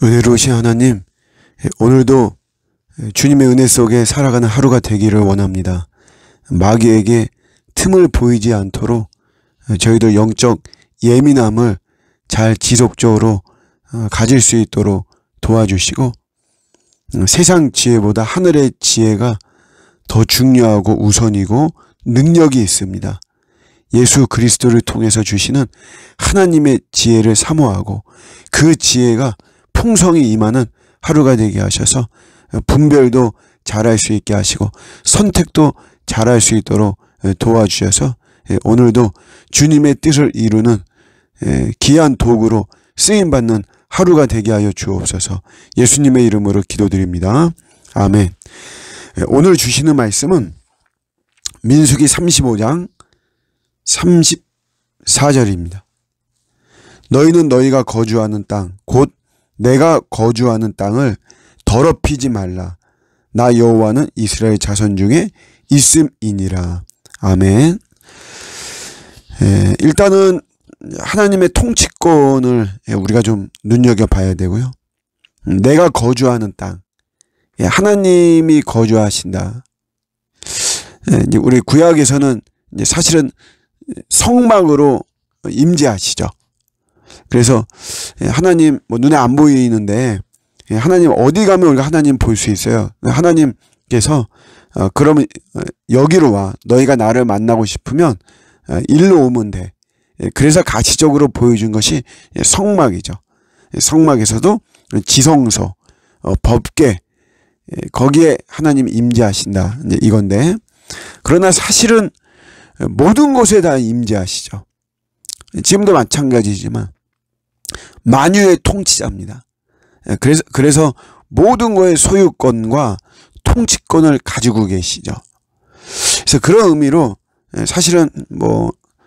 은혜로우신 하나님, 오늘도 주님의 은혜 속에 살아가는 하루가 되기를 원합니다. 마귀에게 틈을 보이지 않도록 저희들 영적 예민함을 잘 지속적으로 가질 수 있도록 도와주시고, 세상 지혜보다 하늘의 지혜가 더 중요하고 우선이고 능력이 있습니다. 예수 그리스도를 통해서 주시는 하나님의 지혜를 사모하고 그 지혜가 풍성히 임하는 하루가 되게 하셔서 분별도 잘할 수 있게 하시고 선택도 잘할 수 있도록 도와주셔서 오늘도 주님의 뜻을 이루는 귀한 도구로 쓰임받는 하루가 되게 하여 주옵소서. 예수님의 이름으로 기도드립니다. 아멘. 오늘 주시는 말씀은 민수기 35장 34절입니다. 너희는 너희가 거주하는 땅, 곧 내가 거주하는 땅을 더럽히지 말라. 나 여호와는 이스라엘 자손 중에 있음이니라. 아멘. 일단은 하나님의 통치권을 우리가 좀 눈여겨봐야 되고요. 내가 거주하는 땅, 하나님이 거주하신다. 우리 구약에서는 사실은 성막으로 임재하시죠. 그래서 하나님 눈에 안 보이는데 하나님 어디 가면 우리가 하나님 볼 수 있어요. 하나님께서 그러면 여기로 와. 너희가 나를 만나고 싶으면 일로 오면 돼. 그래서 가시적으로 보여준 것이 성막이죠. 성막에서도 지성소, 법궤, 거기에 하나님 임재하신다. 이제 이건데, 그러나 사실은 모든 곳에 다 임재하시죠. 지금도 마찬가지지만 만유의 통치자입니다. 그래서 모든 거의 소유권과 통치권을 가지고 계시죠. 그래서 그런 의미로 사실은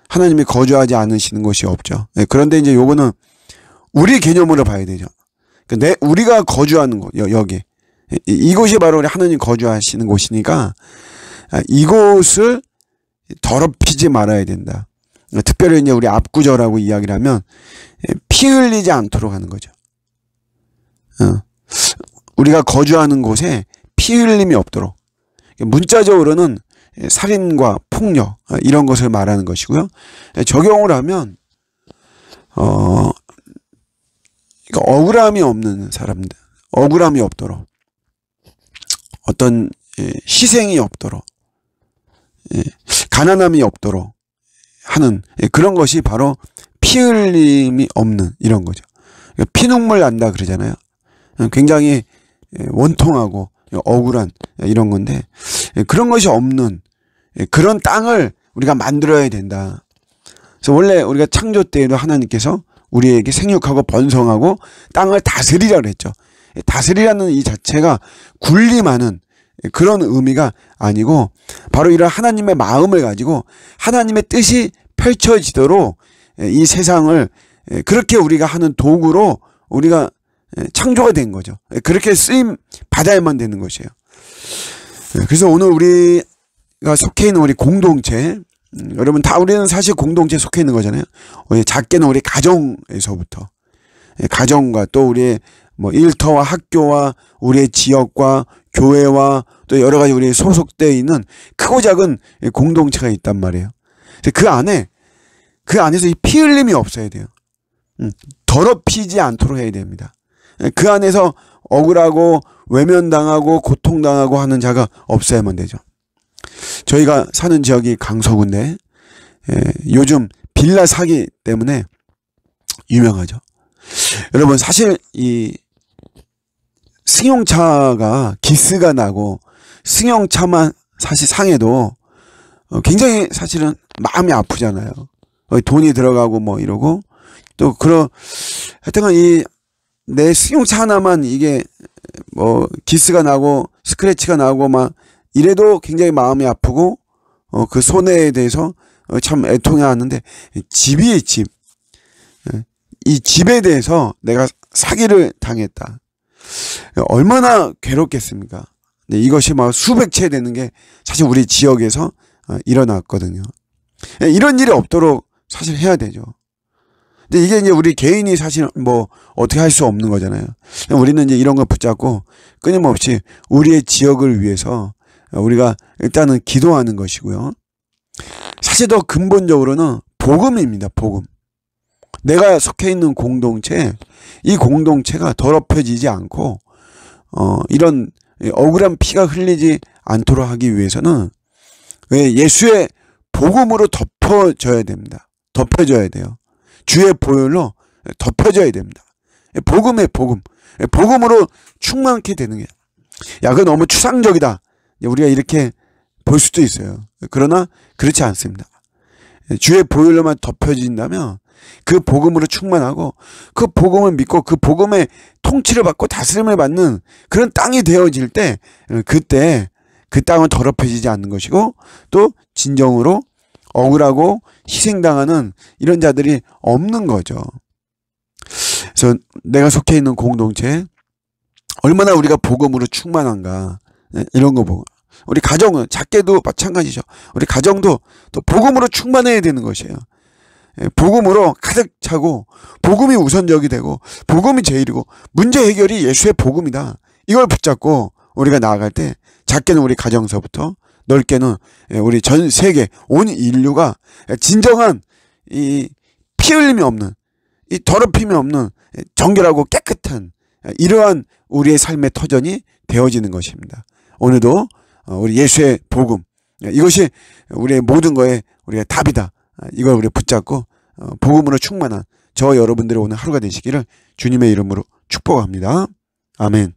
하나님이 거주하지 않으시는 곳이 없죠. 그런데 이제 요거는 우리 개념으로 봐야 되죠. 우리가 거주하는 곳, 여기. 이곳이 바로 우리 하나님 거주하시는 곳이니까 이곳을 더럽히지 말아야 된다. 특별히 이제 우리 앞구절하고 이야기를 하면 피 흘리지 않도록 하는 거죠. 우리가 거주하는 곳에 피 흘림이 없도록. 문자적으로는 살인과 폭력 이런 것을 말하는 것이고요. 적용을 하면 억울함이 없는 사람들, 억울함이 없도록, 어떤 희생이 없도록, 가난함이 없도록 하는 그런 것이 바로 피 흘림이 없는 이런 거죠. 피눈물 난다 그러잖아요. 굉장히 원통하고 억울한 이런 건데, 그런 것이 없는 그런 땅을 우리가 만들어야 된다. 그래서 원래 우리가 창조 때에도 하나님께서 우리에게 생육하고 번성하고 땅을 다스리라 그랬죠. 다스리라는 이 자체가 군림하는 그런 의미가 아니고 바로 이런 하나님의 마음을 가지고 하나님의 뜻이 펼쳐지도록 이 세상을 그렇게 우리가 하는 도구로 우리가 창조가 된 거죠. 그렇게 쓰임 받아야만 되는 것이에요. 그래서 오늘 우리가 속해 있는 우리 공동체, 여러분 다 우리는 사실 공동체에 속해 있는 거잖아요. 작게는 우리 가정에서부터, 가정과 또 우리의 일터와 학교와 우리의 지역과 교회와 또 여러 가지 우리 소속되어 있는 크고 작은 공동체가 있단 말이에요. 그 안에서 이 피 흘림이 없어야 돼요. 더럽히지 않도록 해야 됩니다. 그 안에서 억울하고 외면당하고 고통당하고 하는 자가 없어야만 되죠. 저희가 사는 지역이 강서구인데 요즘 빌라 사기 때문에 유명하죠. 여러분 사실 이 승용차가 기스가 나고 승용차만 사실 상해도 굉장히 사실은 마음이 아프잖아요. 돈이 들어가고 이러고 또 하여튼간 내 승용차 하나만 이게 기스가 나고 스크래치가 나고 이래도 굉장히 마음이 아프고 그 손해에 대해서 참 애통해하는데, 집이 이 집에 대해서 내가 사기를 당했다. 얼마나 괴롭겠습니까? 근데 이것이 수백 채 되는 게 사실 우리 지역에서 일어났거든요. 이런 일이 없도록 사실 해야 되죠. 근데 이게 이제 우리 개인이 사실 뭐 어떻게 할 수 없는 거잖아요. 우리는 이제 이런 걸 붙잡고 끊임없이 우리의 지역을 위해서 우리가 일단은 기도하는 것이고요. 사실 더 근본적으로는 복음입니다. 복음. 내가 속해 있는 공동체, 이 공동체가 더럽혀지지 않고 이런 억울한 피가 흘리지 않도록 하기 위해서는 예수의 복음으로 덮어져야 됩니다. 덮여져야 돼요. 주의 보혈로 덮여져야 됩니다. 복음의 복음. 복음으로 충만케 되는 게. 야, 그거 너무 추상적이다. 우리가 이렇게 볼 수도 있어요. 그러나 그렇지 않습니다. 주의 보혈로만 덮여진다면 그 복음으로 충만하고 그 복음을 믿고 그 복음의 통치를 받고 다스림을 받는 그런 땅이 되어질 때 그때 그 땅은 더럽혀지지 않는 것이고 또 진정으로 억울하고 희생당하는 이런 자들이 없는 거죠. 그래서 내가 속해 있는 공동체 얼마나 우리가 복음으로 충만한가 이런 거 보고 우리 가정은 작게도 마찬가지죠. 우리 가정도 또 복음으로 충만해야 되는 것이에요. 복음으로 가득 차고 복음이 우선적이 되고 복음이 제일이고 문제 해결이 예수의 복음이다. 이걸 붙잡고 우리가 나아갈 때 작게는 우리 가정서부터 넓게는 우리 전 세계 온 인류가 진정한 이 피 흘림이 없는 이 더럽힘이 없는 정결하고 깨끗한 이러한 우리의 삶의 터전이 되어지는 것입니다. 오늘도 우리 예수의 복음 이것이 우리의 모든 거에 우리의 답이다. 이걸 우리 붙잡고 복음으로 충만한 저 여러분들의 오늘 하루가 되시기를 주님의 이름으로 축복합니다. 아멘.